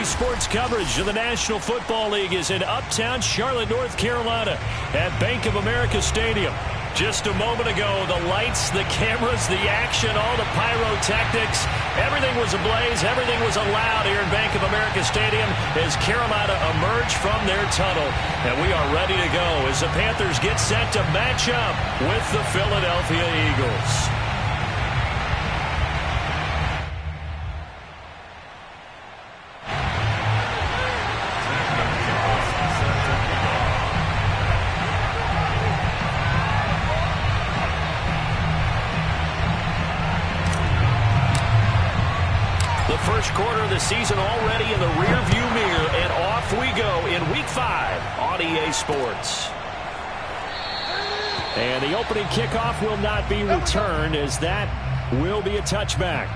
Sports coverage of the National Football League is in uptown Charlotte, North Carolina at Bank of America Stadium. Just a moment ago, the lights, the cameras, the action, all the pyrotechnics, everything was ablaze, everything was allowed here in Bank of America Stadium as Carolina emerged from their tunnel. And we are ready to go as the Panthers get set to match up with the Philadelphia Eagles. First quarter of the season already in the rearview mirror, and off we go in Week 5 on EA Sports. And the opening kickoff will not be returned, as that will be a touchback.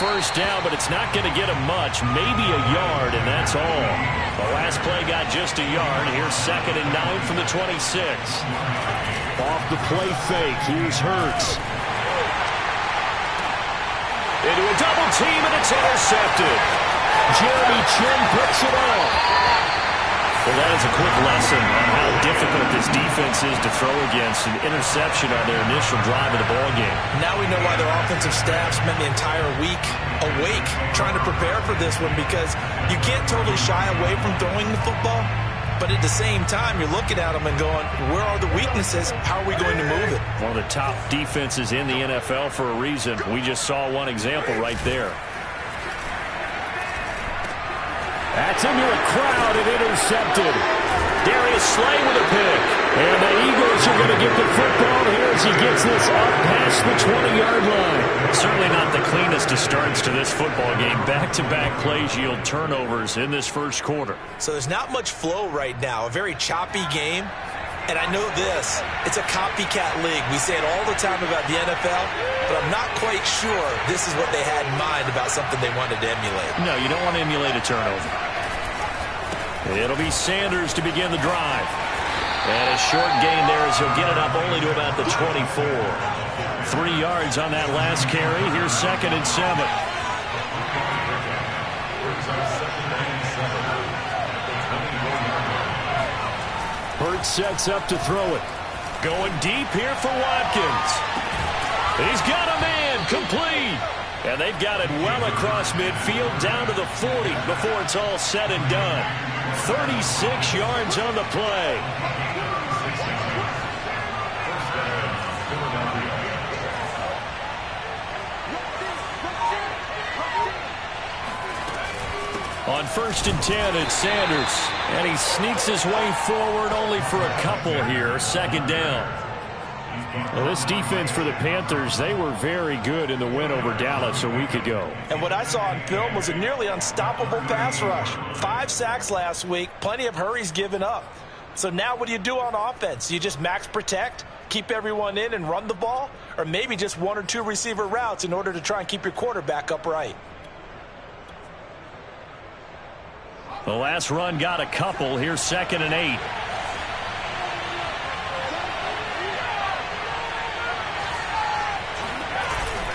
First down, but it's not going to get him much. Maybe a yard, and that's all. The last play got just a yard. Here's 2nd and 9 from the 26. Off the play fake. Here's Hurts. Into a double team, and it's intercepted. Jeremy Chin picks it off. Well, that is a quick lesson on how difficult this defense is to throw against. An interception on their initial drive of the ballgame. Now we know why their offensive staff spent the entire week awake trying to prepare for this one, because you can't totally shy away from throwing the football, but at the same time, you're looking at them and going, where are the weaknesses? How are we going to move it? One of the top defenses in the NFL for a reason. We just saw one example right there. That's into a crowd and intercepted. Darius Slay with a pick. And the Eagles are going to get the football here as he gets this up past the 20-yard line. Certainly not the cleanest of starts to this football game. Back-to-back plays yield turnovers in this first quarter. So there's not much flow right now. A very choppy game. And I know this, it's a copycat league. We say it all the time about the NFL, but I'm not quite sure this is what they had in mind about something they wanted to emulate. No, you don't want to emulate a turnover. It'll be Sanders to begin the drive. And a short gain there as he'll get it up only to about the 24. 3 yards on that last carry. Here's 2nd and 7. Hurts sets up to throw it. Going deep here for Watkins. He's got a man, complete. And they've got it well across midfield down to the 40 before it's all said and done. 36 yards on the play. On 1st and 10, it's Sanders. And he sneaks his way forward only for a couple here. 2nd down. Well, this defense for the Panthers, they were very good in the win over Dallas a week ago. And what I saw on film was a nearly unstoppable pass rush. 5 sacks last week, plenty of hurries given up. So now what do you do on offense? You just max protect, keep everyone in and run the ball? Or maybe just 1 or 2 receiver routes in order to try and keep your quarterback upright? The last run got a couple. Here's 2nd and 8.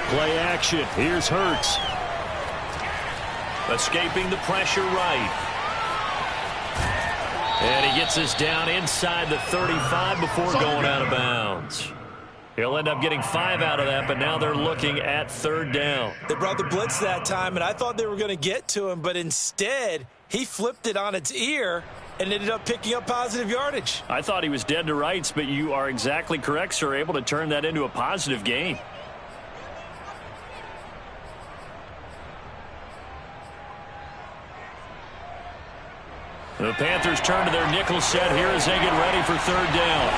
Play action. Here's Hurts. Escaping the pressure right. And he gets us down inside the 35 before going out of bounds. He'll end up getting 5 out of that, but now they're looking at 3rd down. They brought the blitz that time, and I thought they were going to get to him, but instead he flipped it on its ear and ended up picking up positive yardage. I thought he was dead to rights, but you are exactly correct, sir. Able to turn that into a positive gain. The Panthers turn to their nickel set here as they get ready for 3rd down.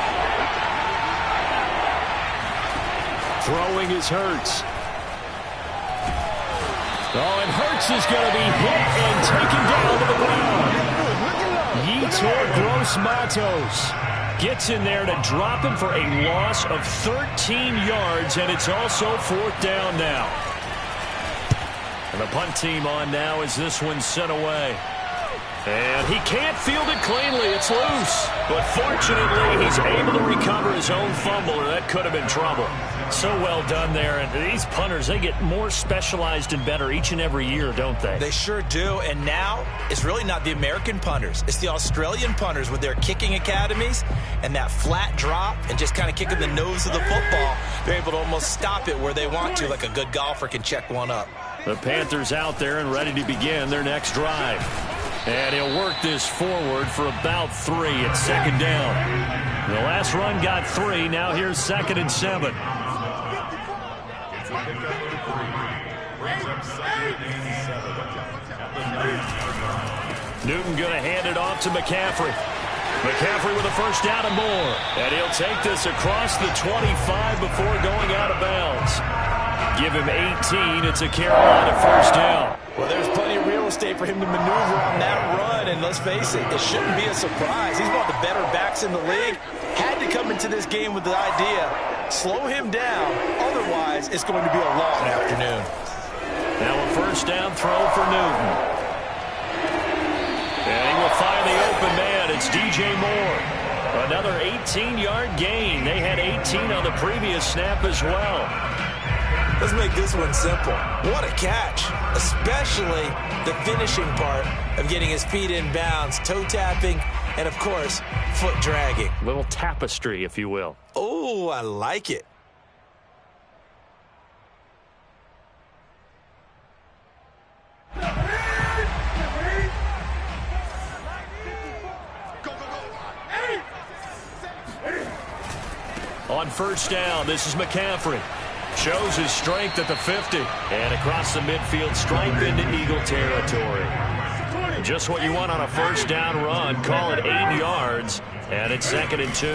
Throwing is Hurts. Oh, and Hurts is going to be hit and taken down to the ground. Yetur Gross-Matos gets in there to drop him for a loss of 13 yards, and it's also 4th down now. And the punt team on now as this one's sent away. And he can't field it cleanly. It's loose. But fortunately, he's able to recover his own fumble, or that could have been trouble. So well done there. And these punters, they get more specialized and better each and every year, don't they? They sure do. And now it's really not the American punters. It's the Australian punters with their kicking academies and that flat drop and just kind of kicking the nose of the football. They're able to almost stop it where they want to, like a good golfer can check one up. The Panthers out there and ready to begin their next drive. And he'll work this forward for about 3 at 2nd down. The last run got 3. Now here's 2nd and 7. Newton going to hand it off to McCaffrey. McCaffrey with a 1st down and more. And he'll take this across the 25 before going out of bounds. Give him 18. It's a Carolina 1st down. Well, there's plenty of real estate for him to maneuver on that run, and let's face it, it shouldn't be a surprise. He's one of the better backs in the league. Had to come into this game with the idea, slow him down, otherwise it's going to be a long afternoon. Now a 1st down throw for Newton. And he will find the open man. It's DJ Moore. Another 18-yard gain. They had 18 on the previous snap as well. Let's make this one simple. What a catch, especially the finishing part of getting his feet in bounds, toe tapping, and, of course, foot dragging. Little tapestry, if you will. Oh, I like it. On 1st down, this is McCaffrey. Shows his strength at the 50. And across the midfield stripe into Eagle territory. Just what you want on a 1st down run. Call it 8 yards. And it's 2nd and 2.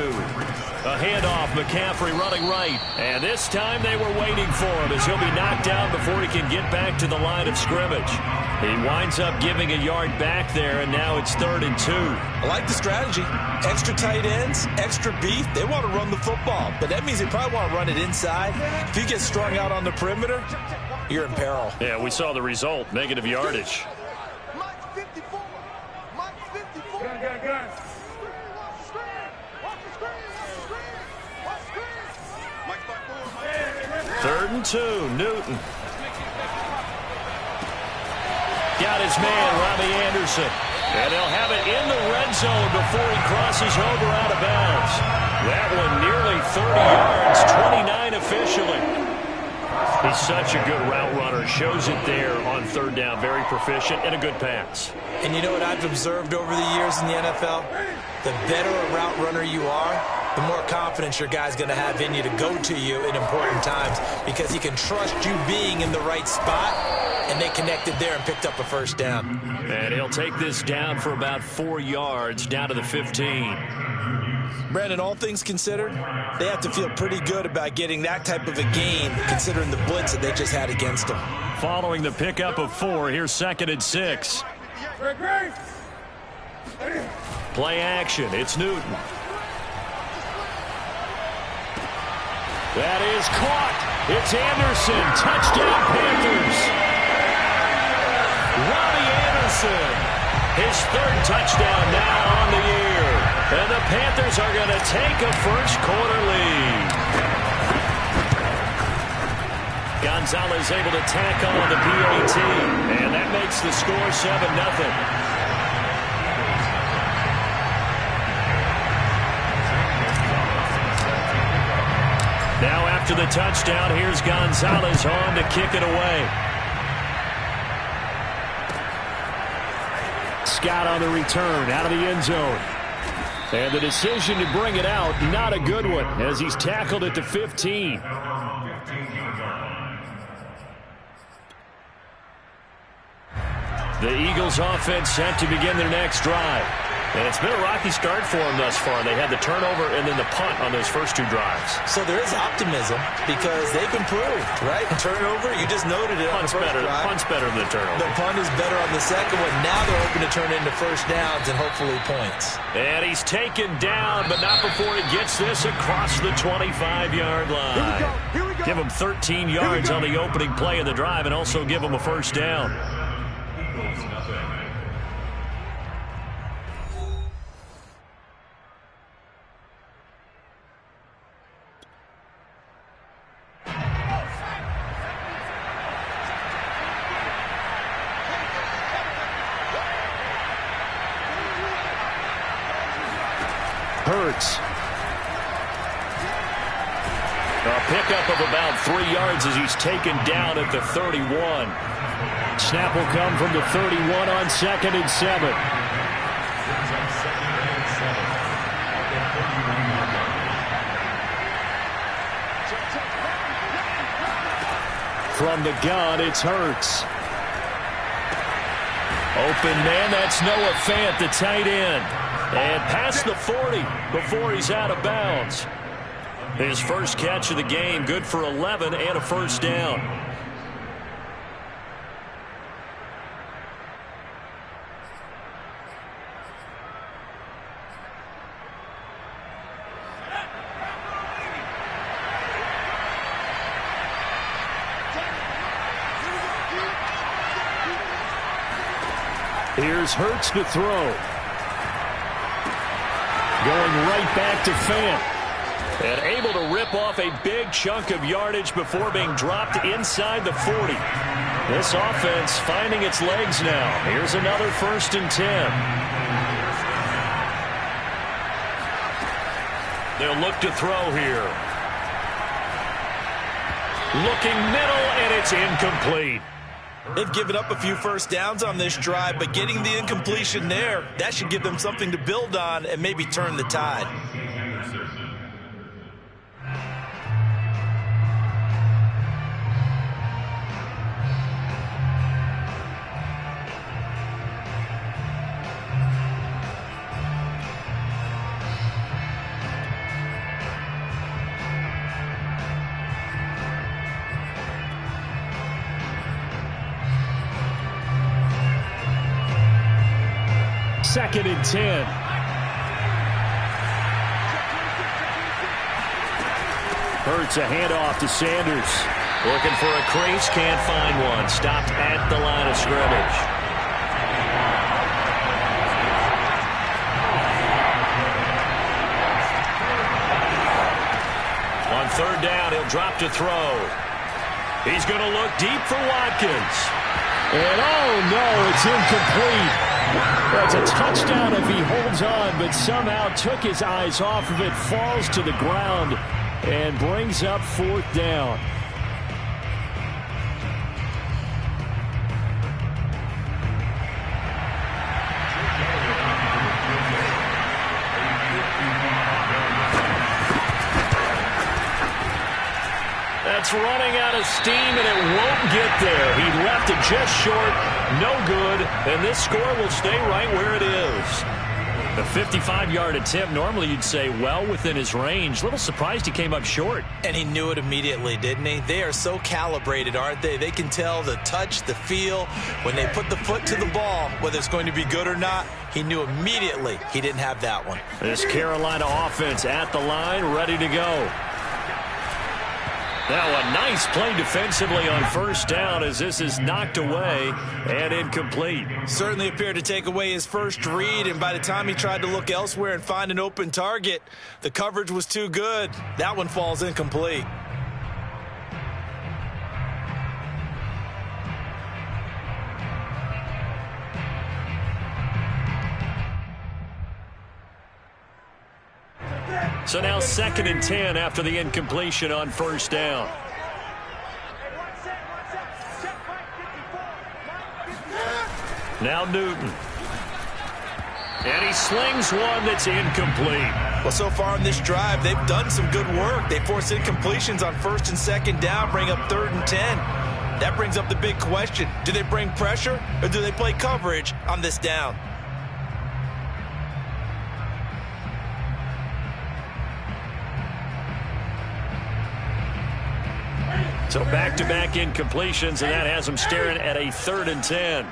A handoff, McCaffrey running right. And this time they were waiting for him as he'll be knocked down before he can get back to the line of scrimmage. He winds up giving a yard back there, and now it's 3rd and 2. I like the strategy. Extra tight ends, extra beef. They want to run the football, but that means they probably want to run it inside. If you get strung out on the perimeter, you're in peril. Yeah, we saw the result, negative yardage. Third and 2, Newton. Got his man, Robbie Anderson. And they'll have it in the red zone before he crosses over out of bounds. That one nearly 30 yards, 29 officially. He's such a good route runner. Shows it there on 3rd down. Very proficient and a good pass. And you know what I've observed over the years in the NFL? The better a route runner you are, the more confidence your guy's going to have in you to go to you in important times because he can trust you being in the right spot, and they connected there and picked up a 1st down. And he'll take this down for about 4 yards, down to the 15. Brandon, all things considered, they have to feel pretty good about getting that type of a gain considering the blitz that they just had against them. Following the pickup of 4, here's 2nd and 6. Play action, it's Newton. That is caught. It's Anderson. Touchdown, Panthers. Robbie Anderson. His 3rd touchdown now on the year. And the Panthers are going to take a 1st quarter lead. Gonzalez able to tack on the PAT. And that makes the score 7-0. Now after the touchdown, here's Gonzalez on to kick it away. Scott on the return out of the end zone. And the decision to bring it out, not a good one, as he's tackled at the 15. The Eagles offense set to begin their next drive. And it's been a rocky start for them thus far. They had the turnover and then the punt on those first 2 drives. So there is optimism because they've improved, right? Turnover, you just noted it. Punt's better. Punt's better than the turnover. The punt is better on the second one. Now they're hoping to turn it into first downs and hopefully points. And he's taken down, but not before he gets this across the 25-yard line. Here we go. Give him 13 yards on the opening play of the drive and also give him a first down. Hurts. A pickup of about 3 yards as he's taken down at the 31. Snap will come from the 31 on 2nd and 7. From the gun, it's Hurts. Open man, that's Noah Fant, the tight end. And past the 40 before he's out of bounds. His first catch of the game, good for 11 and a first down. Here's Hurts to throw. Going right back to Fant. And able to rip off a big chunk of yardage before being dropped inside the 40. This offense finding its legs now. Here's another 1st and 10. They'll look to throw here. Looking middle, and it's incomplete. They've given up a few first downs on this drive, but getting the incompletion there, that should give them something to build on and maybe turn the tide. Second and 10. Hurts a handoff to Sanders. Looking for a crease, can't find one. Stopped at the line of scrimmage. On 3rd down, he'll drop to throw. He's going to look deep for Watkins. And oh no, it's incomplete. That's a touchdown if he holds on, but somehow took his eyes off of it, falls to the ground, and brings up 4th down. That's running out of steam, and it won't get there. He left it just short, no good, and this score will stay right where it is. A 55-yard attempt, normally you'd say well within his range. A little surprised he came up short. And he knew it immediately, didn't he? They are so calibrated, aren't they? They can tell the touch, the feel. When they put the foot to the ball, whether it's going to be good or not, he knew immediately he didn't have that one. This Carolina offense at the line, ready to go. Now a nice play defensively on 1st down as this is knocked away and incomplete. Certainly appeared to take away his first read, and by the time he tried to look elsewhere and find an open target, the coverage was too good. That one falls incomplete. So now 2nd and 10 after the incompletion on 1st down. Now Newton. And he slings one that's incomplete. Well, so far in this drive, they've done some good work. They force incompletions on 1st and 2nd down, bring up 3rd and 10. That brings up the big question. Do they bring pressure or do they play coverage on this down? So back-to-back incompletions, and that has them staring at a 3rd and 10.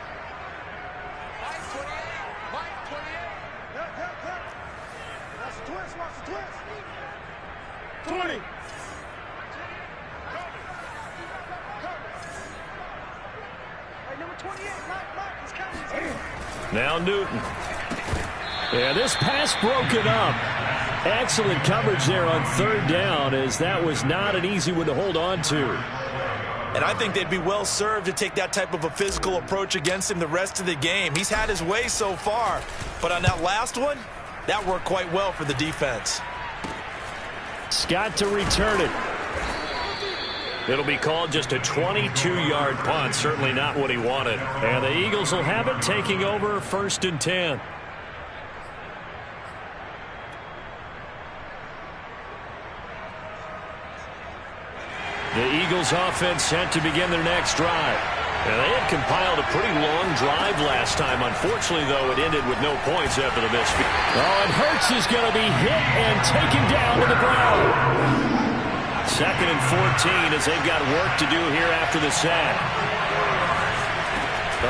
Now Newton. Yeah, this pass broken up. Excellent coverage there on 3rd down, as that was not an easy one to hold on to. And I think they'd be well served to take that type of a physical approach against him the rest of the game. He's had his way so far, but on that last one, that worked quite well for the defense. Scott to return it. It'll be called just a 22-yard punt. Certainly not what he wanted. And the Eagles will have it, taking over 1st and 10. The Eagles offense set to begin their next drive. And they had compiled a pretty long drive last time. Unfortunately, though, it ended with no points after the missed field. Oh, and Hurts is going to be hit and taken down to the ground. 2nd and 14 as they've got work to do here after the sack.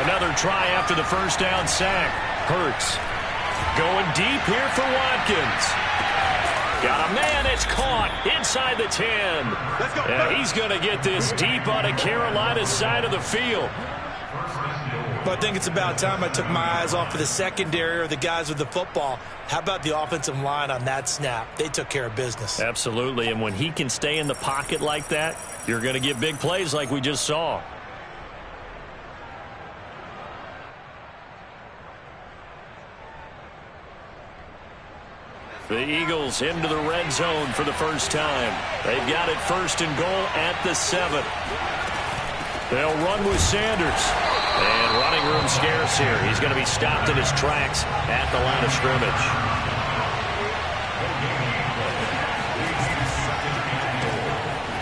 Another try after the 1st down sack. Hurts going deep here for Watkins. Got a man, it's caught inside the 10. And he's going to get this deep on the Carolina side of the field. But I think it's about time I took my eyes off of the secondary or the guys with the football. How about the offensive line on that snap? They took care of business. Absolutely, and when he can stay in the pocket like that, you're going to get big plays like we just saw. The Eagles into the red zone for the first time. They've got it 1st and goal at the 7. They'll run with Sanders. And running room scarce here. He's going to be stopped in his tracks at the line of scrimmage.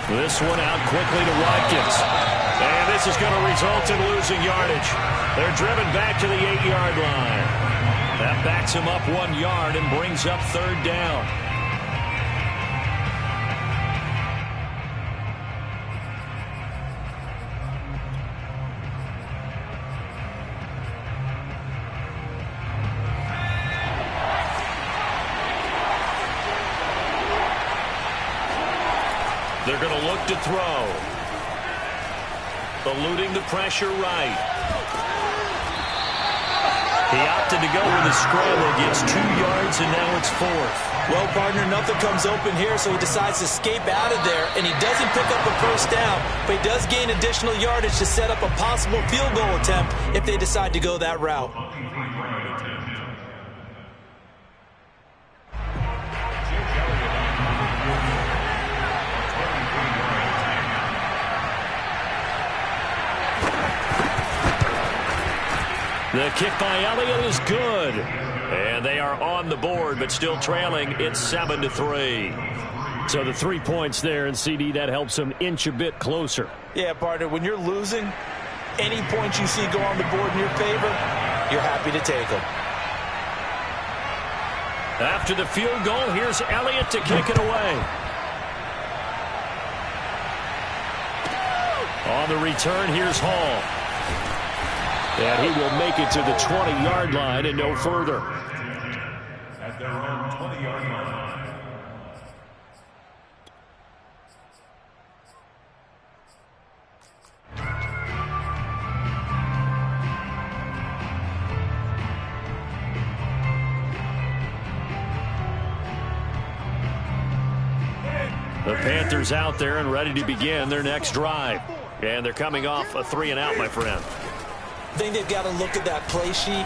This one out quickly to Watkins. And this is going to result in losing yardage. They're driven back to the 8-yard line. That backs him up 1 yard and brings up 3rd down. They're going to look to throw. Eluding the pressure right. He opted to go with a scramble, gets 2 yards, and now it's 4th. Well, partner, nothing comes open here, so he decides to escape out of there, and he doesn't pick up a 1st down, but he does gain additional yardage to set up a possible field goal attempt if they decide to go that route. The kick by Elliott is good. And they are on the board, but still trailing. It's 7-3. So the 3 points there, and CD, that helps them inch a bit closer. Yeah, partner, when you're losing, any points you see go on the board in your favor, you're happy to take them. After the field goal, here's Elliott to kick it away. On the return, here's Hall. And he will make it to the 20-yard line and no further. At their own 20-yard line. The Panthers out there and ready to begin their next drive. And they're coming off a 3-and-out, my friend. I think they've got to look at that play sheet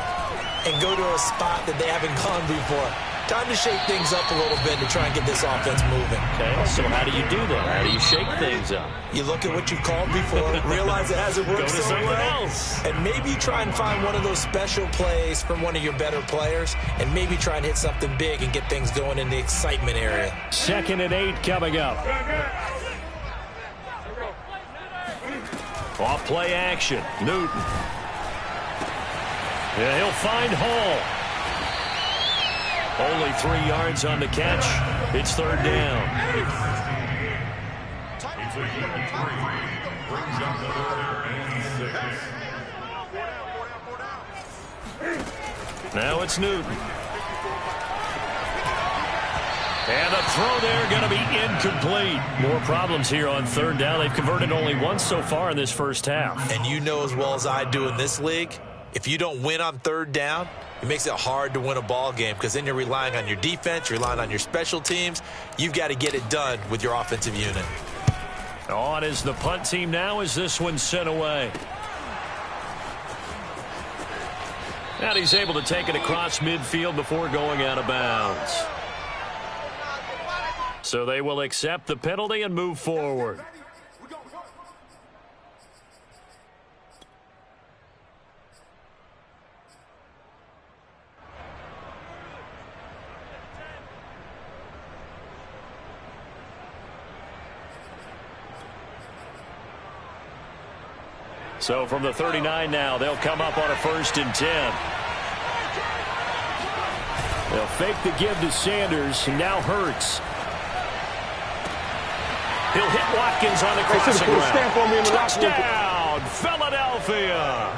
and go to a spot that they haven't gone before. Time to shake things up a little bit to try and get this offense moving. Okay, so how do you do that? How do you shake things up? You look at what you called before, realize it hasn't worked so well, and maybe try and find one of those special plays from one of your better players, and maybe try and hit something big and get things going in the excitement area. 2nd and 8 coming up. Off play action, Newton. Yeah, he'll find Hall. Only 3 yards on the catch. It's 3rd down. Now it's Newton. And the throw there going to be incomplete. More problems here on third down. They've converted only once so far in this first half. And you know as well as I do in this league, if you don't win on third down, it makes it hard to win a ball game because then you're relying on your defense, you're relying on your special teams. You've got to get it done with your offensive unit. On is the punt team now as this one's sent away. And he's able to take it across midfield before going out of bounds. So they will accept the penalty and move forward. So from the 39 now, they'll come up on a 1st and 10. They'll fake the give to Sanders, and now Hurts. He'll hit Watkins on the crossing route. Touchdown, Philadelphia.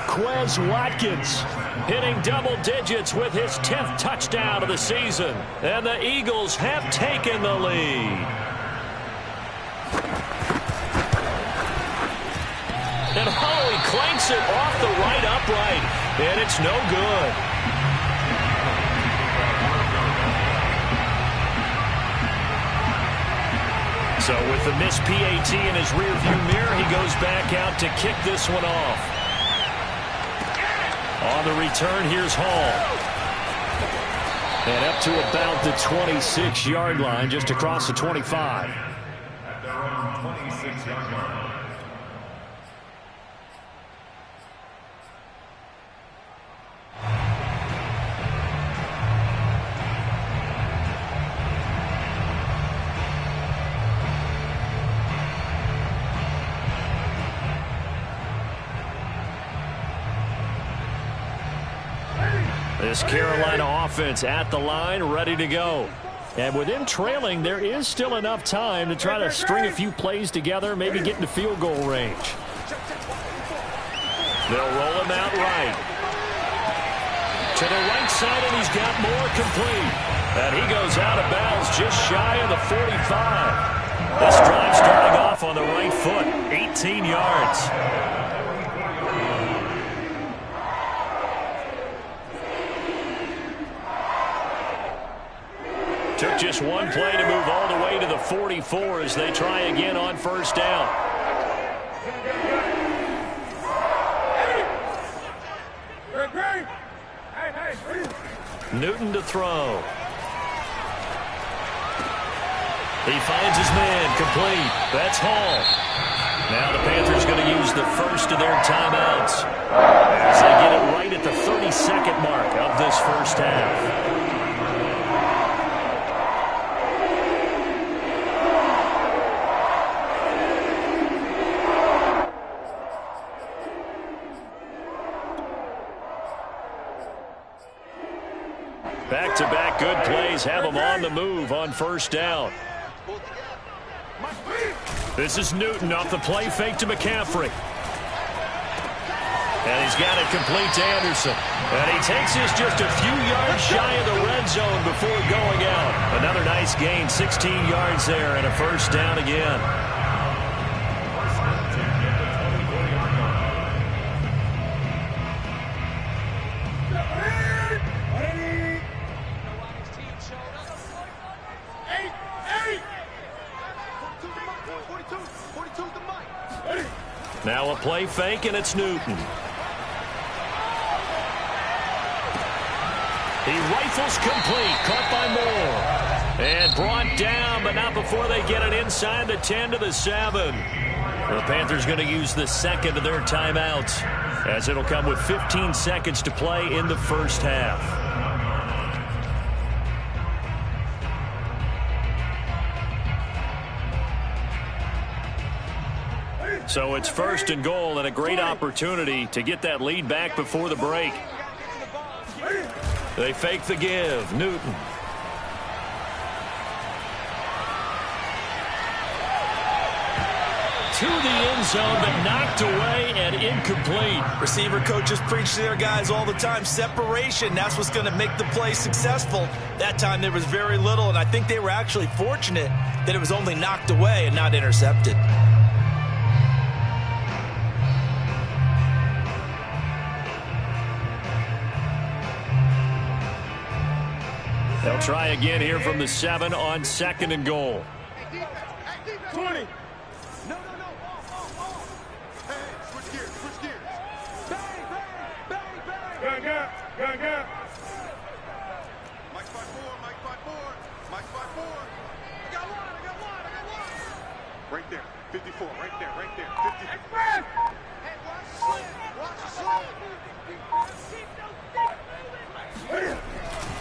Quez Watkins hitting double digits with his 10th touchdown of the season. And the Eagles have taken the lead. And he clanks it off the right upright. And it's no good. So with the missed PAT in his rearview mirror, he goes back out to kick this one off. On the return, here's Hall. And up to about the 26-yard line, just across the 25. At their own 26-yard line. This Carolina offense at the line, ready to go. And with them trailing, there is still enough time to try to string a few plays together, maybe get into field goal range. They'll roll him out right. To the right side, and he's got more complete. And he goes out of bounds just shy of the 45. This drive starting off on the right foot, 18 yards. Took just one play to move all the way to the 44 as they try again on 1st down. Newton to throw. He finds his man, complete. That's Hall. Now the Panthers going to use the first of their timeouts as they get it right at the 32nd mark of this first half. Back-to-back good plays have them on the move on 1st down. This is Newton off the play fake to McCaffrey. And he's got it complete to Anderson. And he takes this just a few yards shy of the red zone before going out. Another nice gain, 16 yards there, and a 1st down again. Now a play fake, and it's Newton. He rifles complete, caught by Moore. And brought down, but not before they get it inside the 10 to the 7. The Panthers going to use the second of their timeouts, as it'll come with 15 seconds to play in the first half. So it's 1st and goal, and a great opportunity to get that lead back before the break. They fake the give. Newton. to the end zone, but knocked away and incomplete. Receiver coaches preach to their guys all the time. Separation, that's what's going to make the play successful. That time there was very little, and I think they were actually fortunate that it was only knocked away and not intercepted. They'll try again here from the 7 on 2nd and goal. 20. No. Hey, switch gears. Bang. Gun. Mike 5-4. Mike 5-4. I got one. Right there. 54. Right there. 50. Hey, watch the slip.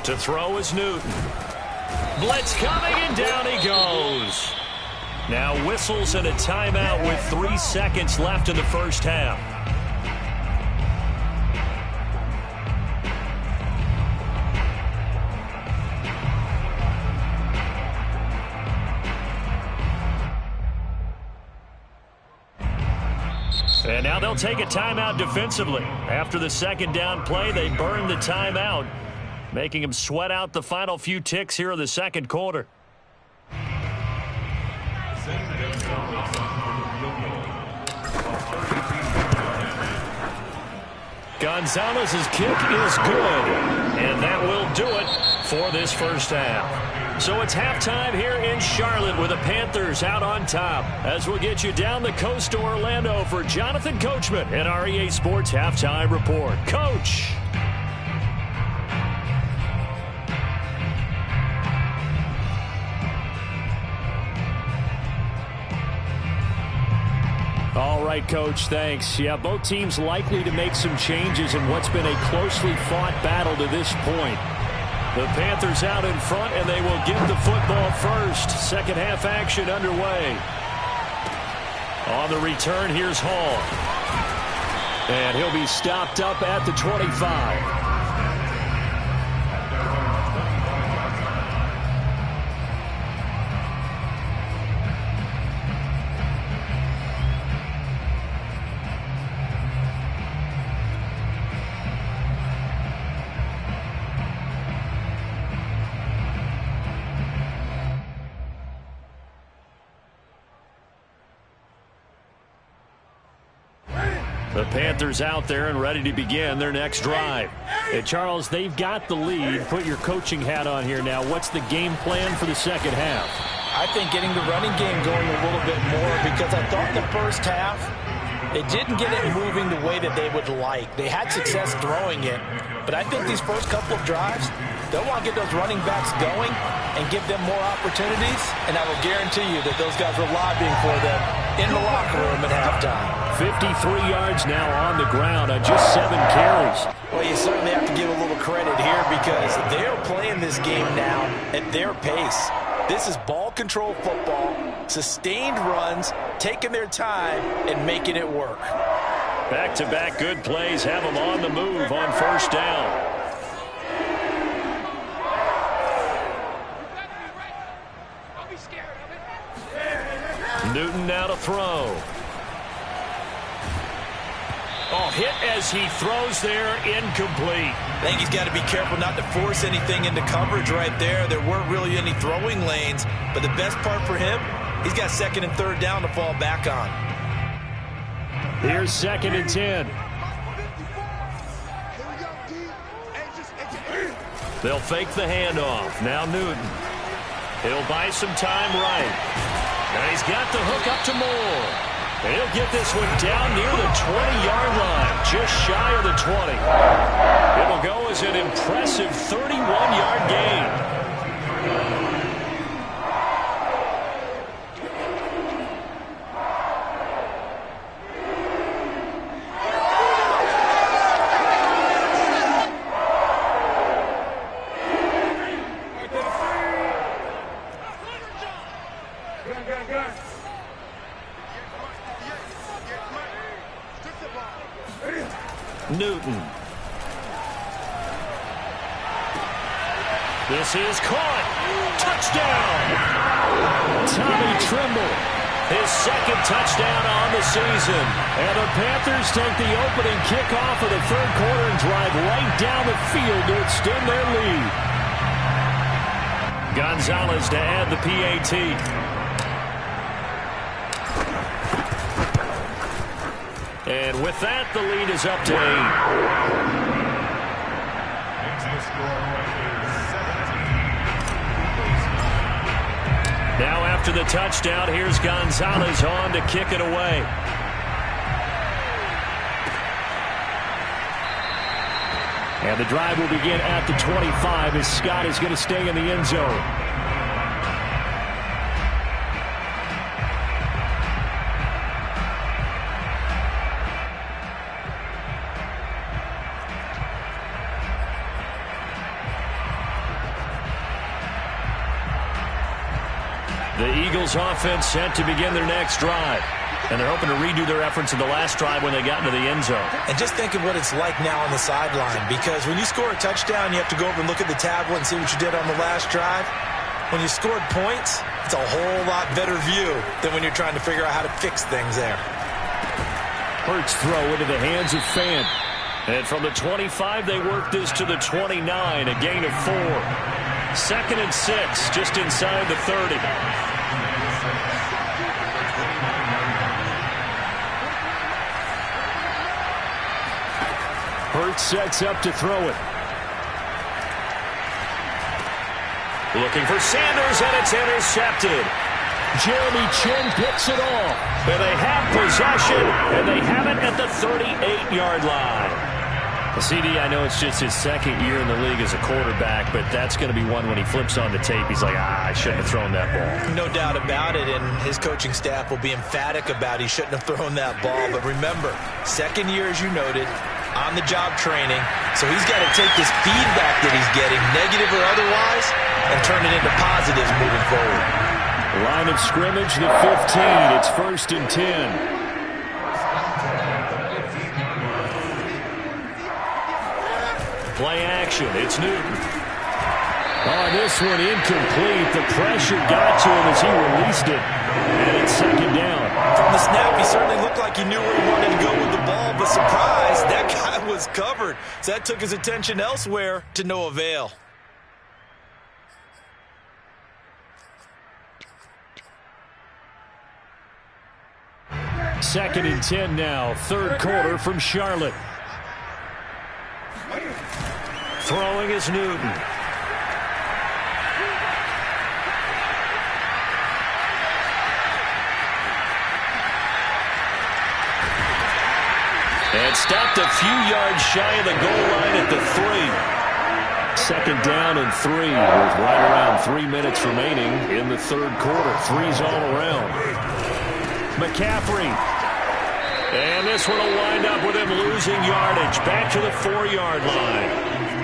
To throw is Newton. Blitz coming, and down he goes. Now whistles and a timeout with 3 seconds left in the first half. And now they'll take a timeout defensively. After the second down play, they burn the timeout, making them sweat out the final few ticks here in the second quarter. Gonzalez's kick is good, and that will do it for this first half. So it's halftime here in Charlotte with the Panthers out on top. As we'll get you down the coast to Orlando for Jonathan Coachman and our EA Sports Halftime Report. Coach! All right, Coach, thanks. Yeah, both teams likely to make some changes in what's been a closely fought battle to this point. The Panthers out in front, and they will get the football first. Second half action underway. On the return, here's Hall. And he'll be stopped up at the 25. The Panthers out there and ready to begin their next drive. Hey, Charles, they've got the lead. Put your coaching hat on here now. What's the game plan for the second half? I think getting the running game going a little bit more, because I thought the first half, they didn't get it moving the way that they would like. They had success throwing it, but I think these first couple of drives, they'll want to get those running backs going and give them more opportunities, and I will guarantee you that those guys were lobbying for them in the locker room at halftime. 53 yards now on the ground on just 7 carries. Well, you certainly have to give a little credit here because they're playing this game now at their pace. This is ball control football, sustained runs, taking their time and making it work. Back-to-back good plays have them on the move on first down. Newton now to throw. Oh, hit as he throws there, incomplete. I think he's got to be careful not to force anything into coverage right there. There weren't really any throwing lanes, but the best part for him, he's got second and third down to fall back on. Here's 2nd and 10. They'll fake the handoff. Now Newton. He'll buy some time right. And he's got the hook up to Moore. And he'll get this one down near the 20-yard line, just shy of the 20. It'll go as an impressive 31-yard gain. Newton. This is caught. Touchdown. Tommy Tremble his second touchdown on the season. And the Panthers take the opening kickoff of the third quarter and drive right down the field to extend their lead. Gonzalez to add the PAT. And with that, the lead is up to 8. Now after the touchdown, here's Gonzalez on to kick it away. And the drive will begin at the 25 as Scott is going to stay in the end zone. The Eagles offense set to begin their next drive. And they're hoping to redo their efforts in the last drive when they got into the end zone. And just think of what it's like now on the sideline, because when you score a touchdown, you have to go over and look at the tablet and see what you did on the last drive. When you scored points, it's a whole lot better view than when you're trying to figure out how to fix things there. Hurts throw into the hands of Fan. And from the 25, they work this to the 29, a gain of 4. 2nd and 6, just inside the 30. Hurts sets up to throw it. Looking for Sanders, and it's intercepted. Jeremy Chin picks it off. And they have possession, and they have it at the 38-yard line. CD, I know it's just his second year in the league as a quarterback, but that's going to be one when he flips on the tape. He's like, I shouldn't have thrown that ball. No doubt about it, and his coaching staff will be emphatic about he shouldn't have thrown that ball. But remember, second year, as you noted, on-the-job training, so he's got to take this feedback that he's getting, negative or otherwise, and turn it into positives moving forward. Line of scrimmage, the 15. It's 1st and 10. Play action. It's Newton. On this one, incomplete. The pressure got to him as he released it. And it's 2nd down. From the snap, he certainly looked like he knew where he wanted to go with the ball, but surprise, that guy was covered. So that took his attention elsewhere to no avail. Second and 10 now. Third quarter from Charlotte. Throwing is Newton. And stopped a few yards shy of the goal line at the 3. 2nd down and 3 with right around 3 minutes remaining in the third quarter. 3's all around. McCaffrey. And this one will wind up with him losing yardage. Back to the 4-yard line.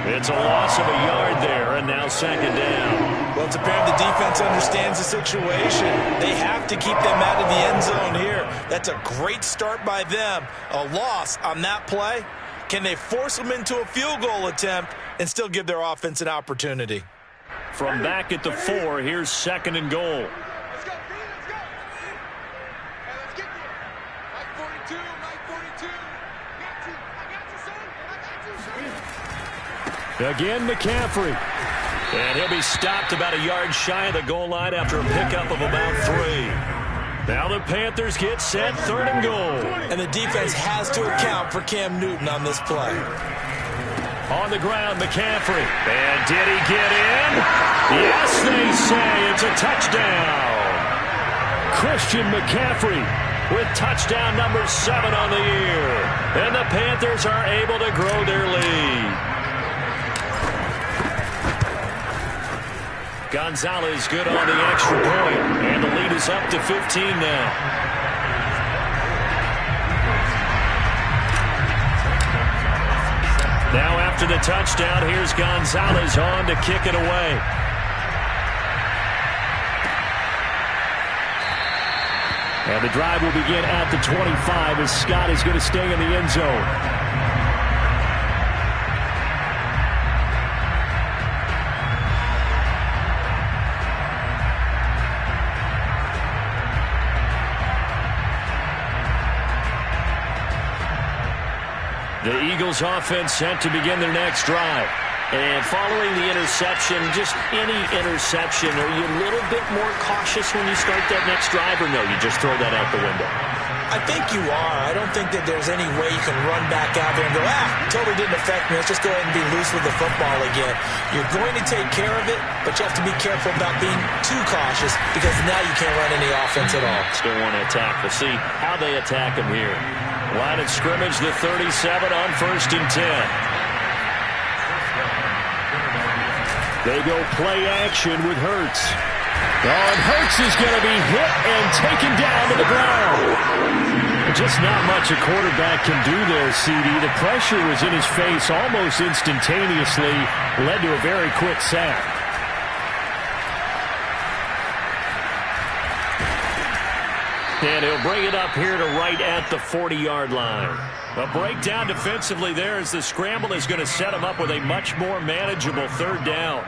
It's a loss of a yard there, and now 2nd down. Well, it's apparent the defense understands the situation. They have to keep them out of the end zone here. That's a great start by them. A loss on that play. Can they force them into a field goal attempt and still give their offense an opportunity? From back at the 4, here's 2nd and goal. Let's go, let's go. Hey, let's get there. Mike 42, Mike 42. I got you, son. I got you, son. Again, McCaffrey. And he'll be stopped about a yard shy of the goal line after a pickup of about 3. Now the Panthers get set, 3rd and goal. And the defense has to account for Cam Newton on this play. On the ground, McCaffrey. And did he get in? Yes, they say it's a touchdown. Christian McCaffrey with touchdown number 7 on the year. And the Panthers are able to grow their lead. Gonzalez good on the extra point, and the lead is up to 15 now. Now after the touchdown, here's Gonzalez on to kick it away. And the drive will begin at the 25 as Scott is going to stay in the end zone. The Eagles offense set to begin their next drive. And following the interception, just any interception, are you a little bit more cautious when you start that next drive, or no, you just throw that out the window? I think you are. I don't think that there's any way you can run back out there and go, totally didn't affect me. Let's just go ahead and be loose with the football again. You're going to take care of it, but you have to be careful about being too cautious because now you can't run any offense at all. Still want to attack. We'll see how they attack them here. Line of scrimmage, the 37 on 1st and 10. They go play action with Hurts. And Hurts is going to be hit and taken down to the ground. Just not much a quarterback can do there, CD. The pressure was in his face almost instantaneously, led to a very quick sack. And he'll bring it up here to right at the 40-yard line. A breakdown defensively there as the scramble is going to set him up with a much more manageable 3rd down.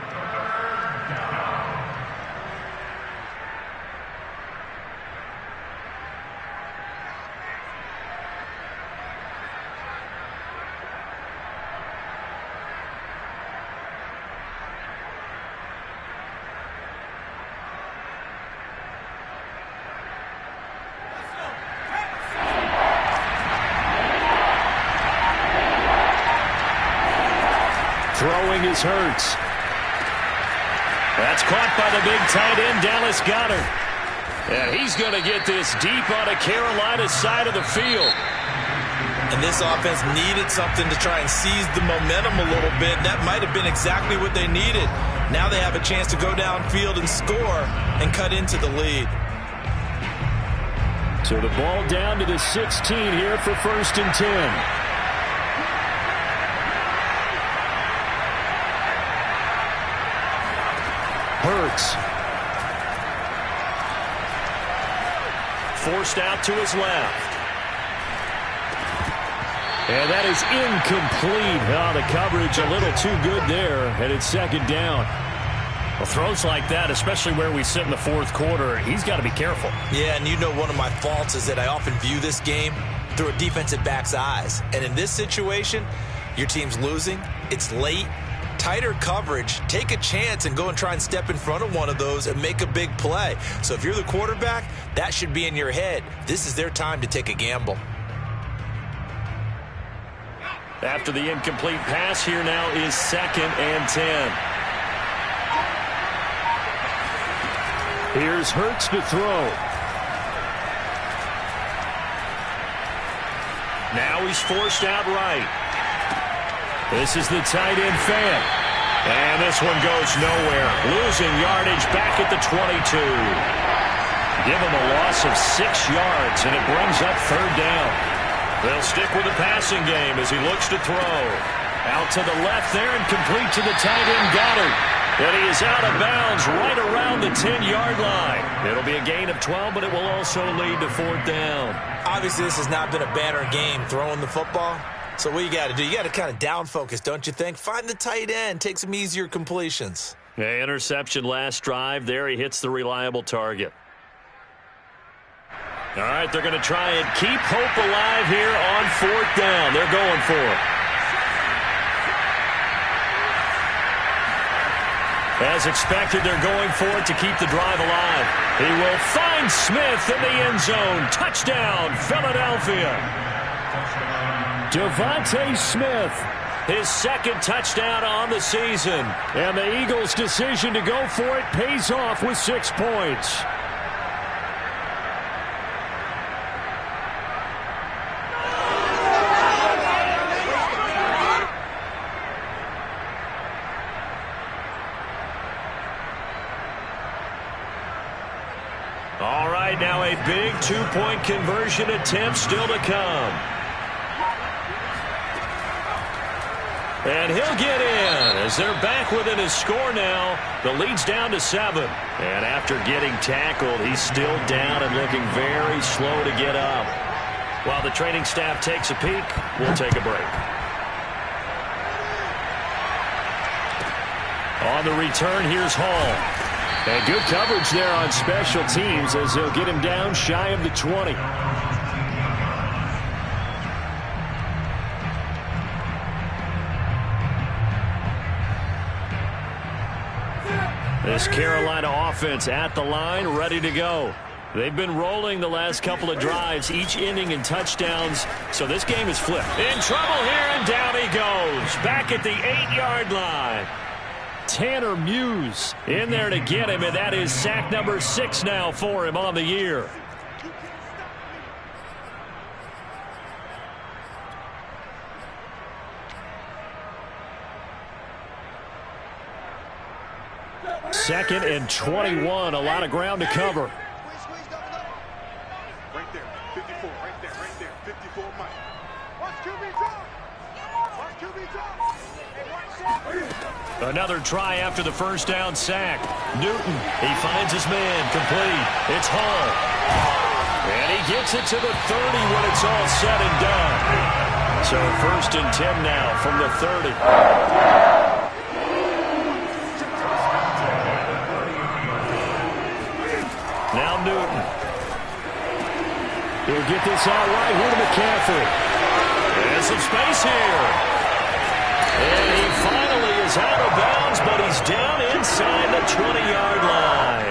Throwing is Hurts. That's caught by the big tight end, Dallas Goedert. And he's going to get this deep on a Carolina side of the field. And this offense needed something to try and seize the momentum a little bit. That might have been exactly what they needed. Now they have a chance to go downfield and score and cut into the lead. So the ball down to the 16 here for 1st and 10. Hurts. Forced out to his left. And that is incomplete. Oh, the coverage a little too good there, and it's 2nd down. Well, throws like that, especially where we sit in the 4th quarter, he's got to be careful. Yeah, and you know one of my faults is that I often view this game through a defensive back's eyes. And in this situation, your team's losing, it's late, tighter coverage, take a chance and go and try and step in front of one of those and make a big play. So if you're the quarterback, that should be in your head. This is their time to take a gamble. After the incomplete pass, here now is 2nd and 10. Here's Hurts to throw. Now he's forced out right. This is the tight end fan. And this one goes nowhere. Losing yardage back at the 22. Give him a loss of 6 yards, and it brings up 3rd down. They'll stick with the passing game as he looks to throw. Out to the left there and complete to the tight end, Goedert. And he is out of bounds right around the 10-yard line. It'll be a gain of 12, but it will also lead to 4th down. Obviously, this has not been a banner game throwing the football. So what you got to do, you got to kind of down focus, don't you think? Find the tight end, take some easier completions. Yeah, interception last drive. There he hits the reliable target. All right, they're going to try and keep hope alive here on 4th down. They're going for it. As expected, they're going for it to keep the drive alive. He will find Smith in the end zone. Touchdown, Philadelphia. Devontae Smith, his 2nd touchdown on the season. And the Eagles' decision to go for it pays off with 6 points. All right, now a big 2-point conversion attempt still to come. And he'll get in as they're back within his score now. The lead's down to 7. And after getting tackled, he's still down and looking very slow to get up. While the training staff takes a peek, we'll take a break. On the return, here's Hall. And good coverage there on special teams as they'll get him down shy of the 20. This Carolina offense at the line, ready to go. They've been rolling the last couple of drives, each inning in touchdowns, so this game is flipped. In trouble here, and down he goes. Back at the 8-yard line. Tanner Muse in there to get him, and that is sack number 6 now for him on the year. Second and 21, a lot of ground to cover. Right there, 54, right there, 54, Mike. Watch QB drop. Watch QB drop. Hey, watch. Another try after the first down sack. Newton, he finds his man, complete. It's Hall. And he gets it to the 30 when it's all said and done. So first and 10 now from the 30. Now Newton. He'll get this out right here to McCaffrey. There's some space here. And he finally is out of bounds, but he's down inside the 20-yard line.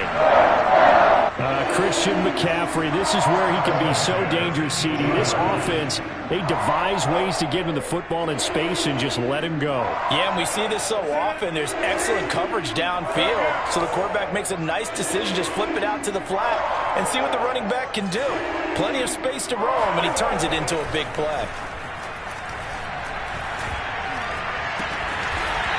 Christian McCaffrey, this is where he can be so dangerous, CD. This offense, they devise ways to give him the football in space and just let him go. Yeah, and we see this so often. There's excellent coverage downfield, so the quarterback makes a nice decision, just flip it out to the flat and see what the running back can do. Plenty of space to roam, and he turns it into a big play.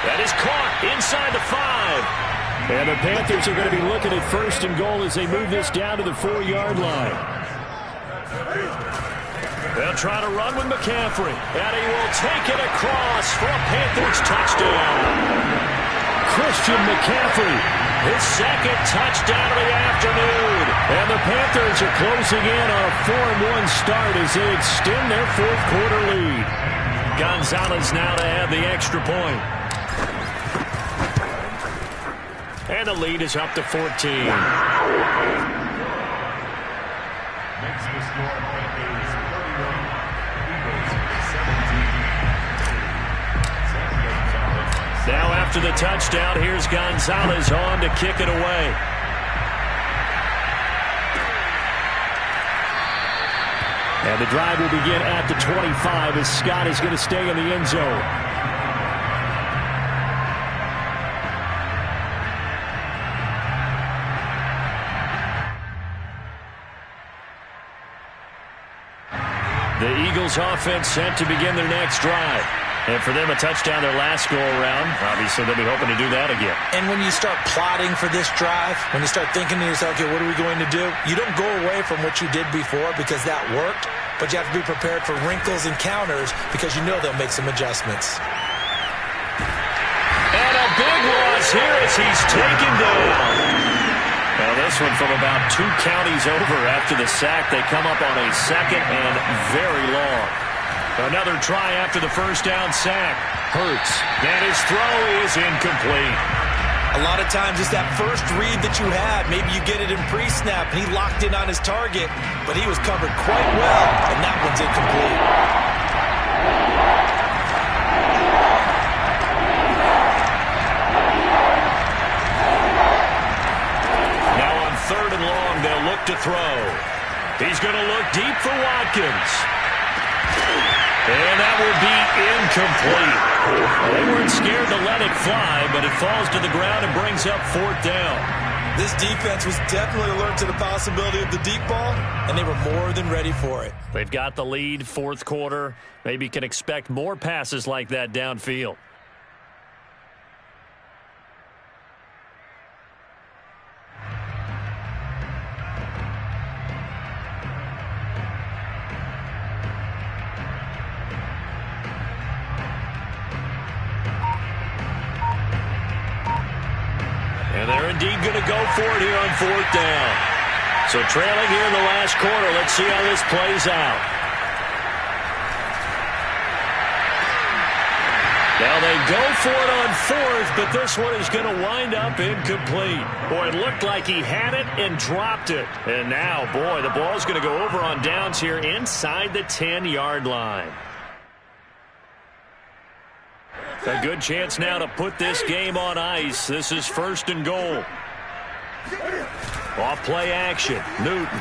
That is caught inside the 5. And the Panthers are going to be looking at first and goal as they move this down to the 4-yard line. They'll try to run with McCaffrey. And he will take it across for a Panthers touchdown. Christian McCaffrey, his second touchdown of the afternoon. And the Panthers are closing in on a 4-1 start as they extend their fourth-quarter lead. Gonzalez now to add the extra point. And the lead is up to 14. Next to score is 31. Eagles 17. Now after the touchdown, here's Gonzalez on to kick it away. And the drive will begin at the 25 as Scott is going to stay in the end zone. The Eagles offense set to begin their next drive. And for them, a touchdown their last go-around. Obviously, they'll be hoping to do that again. And when you start plotting for this drive, when you start thinking to yourself, okay, what are we going to do? You don't go away from what you did before because that worked, but you have to be prepared for wrinkles and counters because you know they'll make some adjustments. And a big loss here as he's taken down. Now this one from about 2 counties over after the sack. They come up on a second and very long. Another try after the first down sack. Hurts. And his throw is incomplete. A lot of times it's that first read that you had. Maybe you get it in pre-snap and he locked in on his target, but he was covered quite well, and that one's incomplete. Third and long, they'll look to throw. He's going to look deep for Watkins. And that will be incomplete. They weren't scared to let it fly, but it falls to the ground and brings up 4th down. This defense was definitely alert to the possibility of the deep ball, and they were more than ready for it. They've got the lead, 4th quarter. Maybe can expect more passes like that downfield. And they're indeed going to go for it here on 4th down. So trailing here in the last quarter. Let's see how this plays out. Now they go for it on 4th, but this one is going to wind up incomplete. Boy, it looked like he had it and dropped it. And now, boy, the ball's going to go over on downs here inside the 10-yard line. A good chance now to put this game on ice. This is 1st and goal. Off play action. Newton.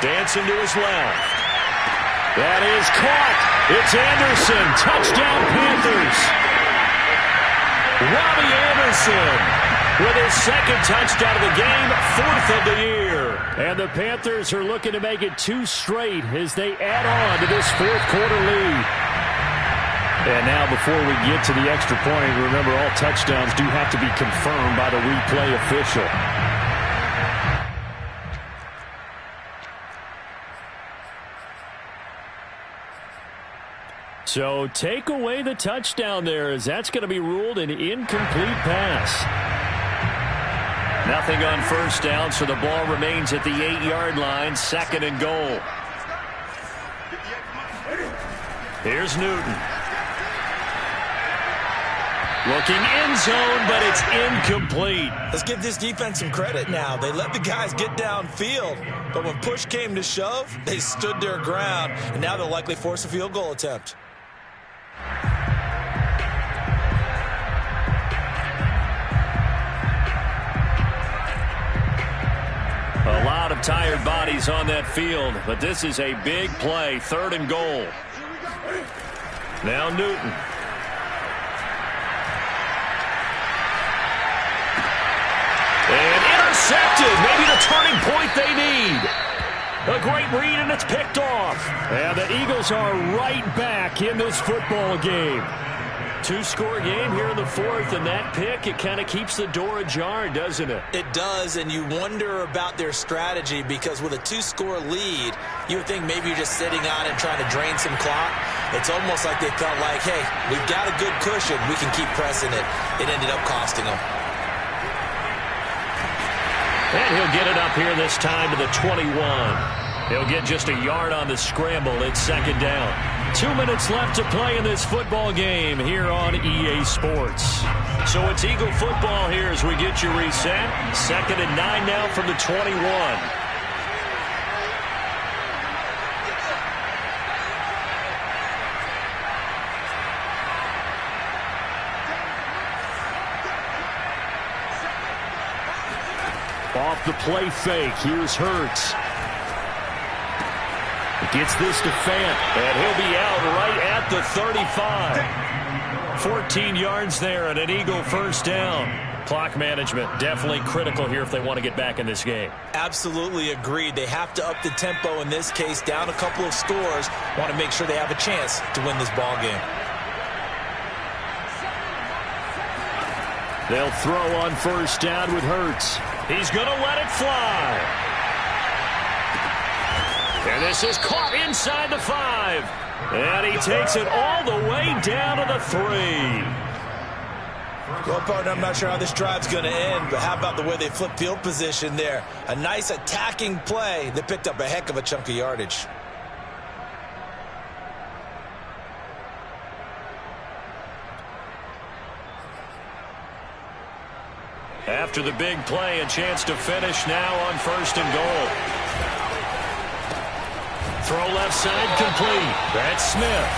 Dancing to his left. That is caught. It's Anderson. Touchdown, Panthers. Robbie Anderson with his second touchdown of the game, 4th of the year. And the Panthers are looking to make it 2 straight as they add on to this 4th quarter lead. And now before we get to the extra point, remember all touchdowns do have to be confirmed by the replay official. So take away the touchdown there, as that's going to be ruled an incomplete pass. Nothing on first down, so the ball remains at the 8-yard line, 2nd and goal. Here's Newton. Looking end zone, but it's incomplete. Let's give this defense some credit now. They let the guys get downfield, but when push came to shove, they stood their ground, and now they'll likely force a field goal attempt. A lot of tired bodies on that field, but this is a big play, 3rd and goal. Now Newton. And intercepted. Maybe the turning point they need. A great read, and it's picked off. And the Eagles are right back in this football game. 2-score game here in the 4th, and that pick, it kind of keeps the door ajar, doesn't it? It does, and you wonder about their strategy, because with a 2-score lead, you would think maybe you're just sitting on and trying to drain some clock. It's almost like they felt like, hey, we've got a good cushion. We can keep pressing it. It ended up costing them. And he'll get it up here this time to the 21. He'll get just a yard on the scramble. It's 2nd down. 2 minutes left to play in this football game here on EA Sports. So it's Eagle football here as we get you reset. 2nd and 9 now from the 21. Off the play fake, here's Hurts. Gets this to Fant, and he'll be out right at the 35. 14 yards there and an Eagle first down. Clock management definitely critical here if they want to get back in this game. Absolutely agreed. They have to up the tempo in this case, down a couple of scores. Want to make sure they have a chance to win this ball game. They'll throw on first down with Hurts. He's going to let it fly. And this is caught inside the 5. And he takes it all the way down to the 3. Well, partner, I'm not sure how this drive's going to end, but how about the way they flip field position there? A nice attacking play that picked up a heck of a chunk of yardage. After the big play, a chance to finish now on first and goal. Throw left side complete. That's Smith.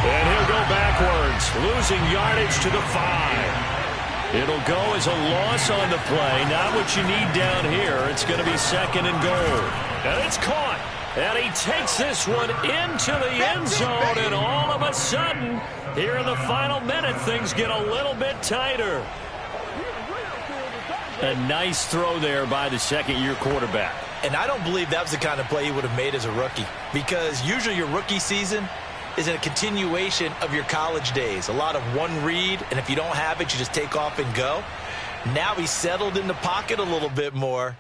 And he'll go backwards, losing yardage to the 5. It'll go as a loss on the play. Not what you need down here. It's going to be 2nd and goal. And it's caught. And he takes this one into the end zone. And all of a sudden, here in the final minute, things get a little bit tighter. A nice throw there by the second-year quarterback. And I don't believe that was the kind of play he would have made as a rookie, because usually your rookie season is a continuation of your college days. A lot of one read, and if you don't have it, you just take off and go. Now he's settled in the pocket a little bit more,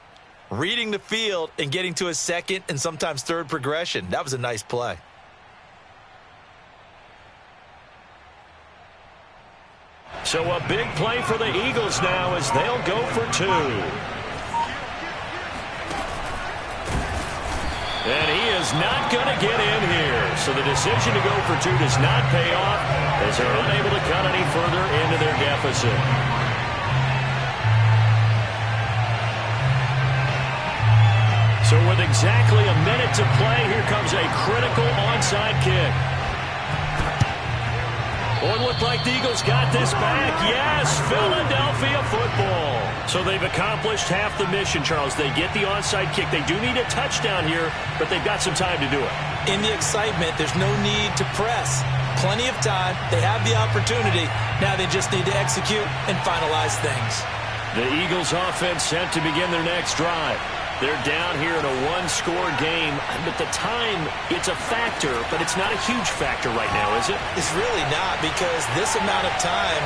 reading the field and getting to his second and sometimes third progression. That was a nice play. So a big play for the Eagles now as they'll go for 2. And he is not going to get in here. So the decision to go for 2 does not pay off as they're unable to cut any further into their deficit. So with exactly a minute to play, here comes a critical onside kick. Or it looked like the Eagles got this back. Yes, Philadelphia football. So they've accomplished half the mission, Charles. They get the onside kick. They do need a touchdown here, but they've got some time to do it. In the excitement, there's no need to press. Plenty of time. They have the opportunity. Now they just need to execute and finalize things. The Eagles offense set to begin their next drive. They're down here in a one-score game, but the time, it's a factor, but it's not a huge factor right now, is it? It's really not, because this amount of time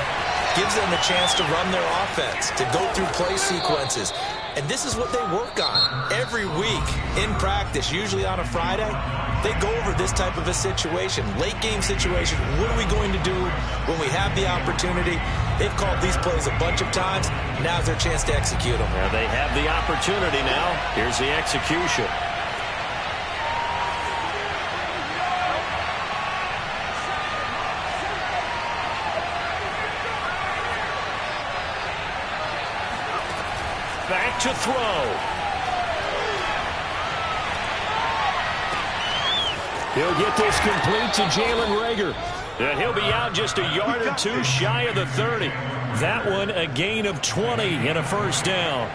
gives them a chance to run their offense, to go through play sequences. And this is what they work on every week in practice, usually on a Friday. They go over this type of a situation, late game situation. What are we going to do when we have the opportunity? They've called these plays a bunch of times. Now's their chance to execute them. Well, they have the opportunity now. Here's the execution. Back to throw. He'll get this complete to Jalen Reagor. And he'll be out just a yard or two shy of the 30. That one a gain of 20 and a first down.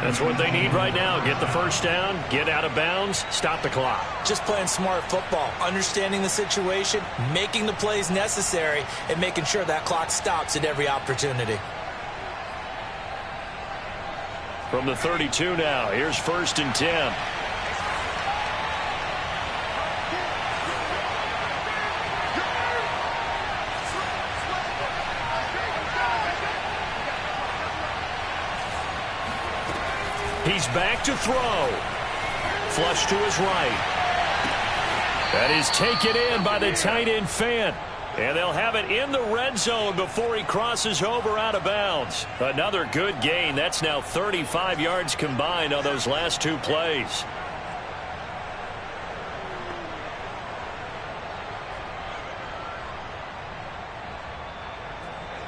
That's what they need right now. Get the first down, get out of bounds, stop the clock. Just playing smart football, understanding the situation, making the plays necessary, and making sure that clock stops at every opportunity. From the 32 now, here's 1st and 10. He's back to throw. Flush to his right. That is taken in by the tight end Fant. And they'll have it in the red zone before he crosses over out of bounds. Another good gain. That's now 35 yards combined on those last two plays.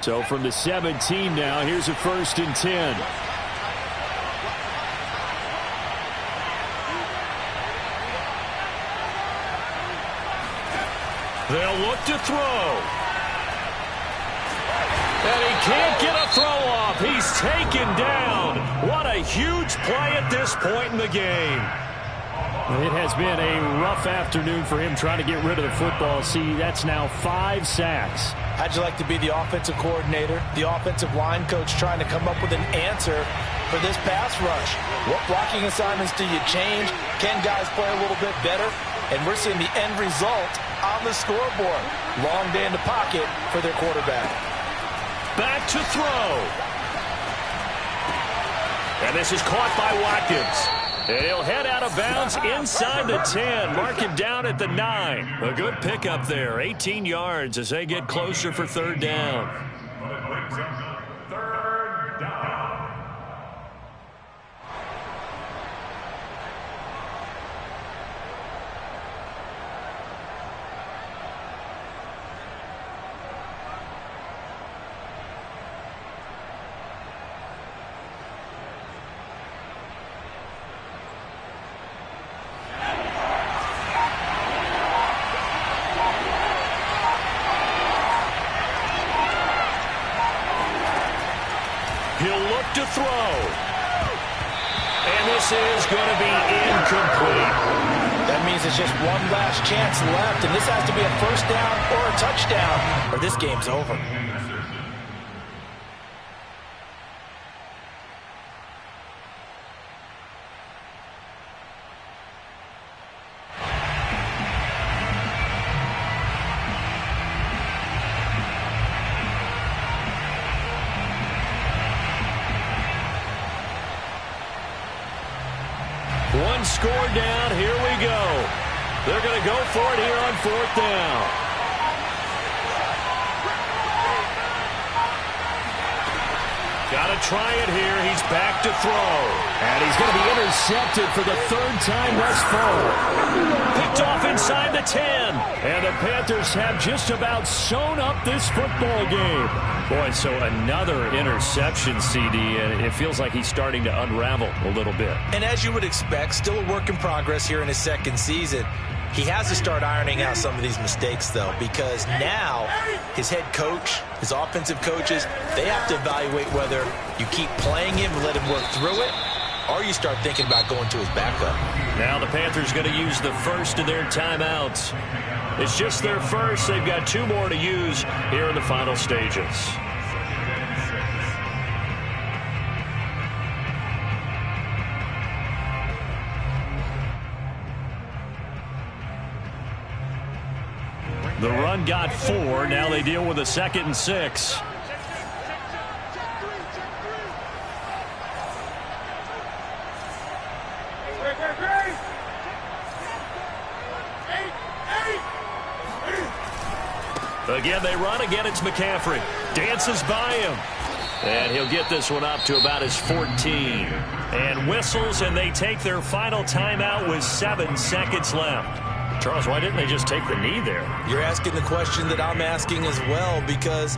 So from the 17 now, here's a 1st and 10. They'll look to throw. And he can't get a throw off. He's taken down. What a huge play at this point in the game. It has been a rough afternoon for him trying to get rid of the football. See, that's now 5 sacks. How'd you like to be the offensive coordinator, the offensive line coach trying to come up with an answer for this pass rush? What blocking assignments do you change? Can guys play a little bit better? And we're seeing the end result on the scoreboard. Long day in the pocket for their quarterback. Back to throw. And this is caught by Watkins. And he'll head out of bounds inside the 10. Mark him down at the 9. A good pickup there. 18 yards as they get closer for 3rd down. He'll look to throw. And this is going to be incomplete. That means it's just one last chance left, and this has to be a 1st down or a touchdown, or this game's over. One score down. Here we go. They're going to go for it here on 4th down. Got to try it here. He's back to throw. And he's going to be intercepted for the 3rd time thus far. Picked off inside the 10. And the Panthers have just about sewn up this football game. Boy, so another interception, CD, and it feels like he's starting to unravel a little bit. And as you would expect, still a work in progress here in his 2nd season. He has to start ironing out some of these mistakes, though, because now his head coach, his offensive coaches, they have to evaluate whether you keep playing him and let him work through it, or you start thinking about going to his backup. Now the Panthers going to use the first of their timeouts. It's just their first. They've got 2 more to use here in the final stages. The run got 4. Now they deal with a 2nd and 6. Again, they run. Again, it's McCaffrey. Dances by him. And he'll get this one up to about his 14. And whistles, and they take their final timeout with 7 seconds left. Charles, why didn't they just take the knee there? You're asking the question that I'm asking as well, because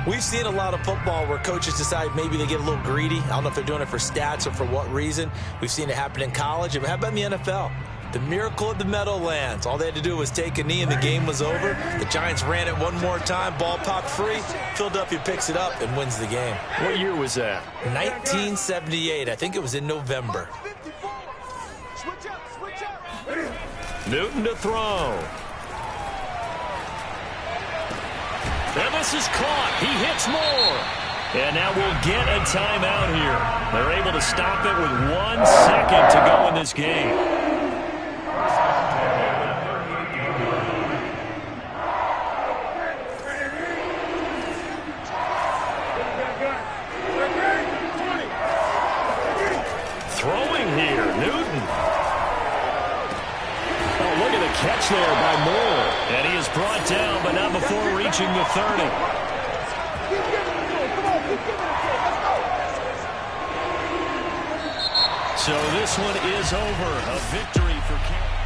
we've seen a lot of football where coaches decide maybe they get a little greedy. I don't know if they're doing it for stats or for what reason. We've seen it happen in college. And how about in the NFL? The miracle of the Meadowlands. All they had to do was take a knee and the game was over. The Giants ran it one more time. Ball popped free. Philadelphia picks it up and wins the game. What year was that? 1978. I think it was in November. Newton to throw. And this is caught. He hits more. And now we'll get a timeout here. They're able to stop it with 1 second to go in this game. Throwing here, Newton. Oh, look at the catch there by Moore. And he is brought down, but not before reaching the 30. So this one is over. A victory for Kansas.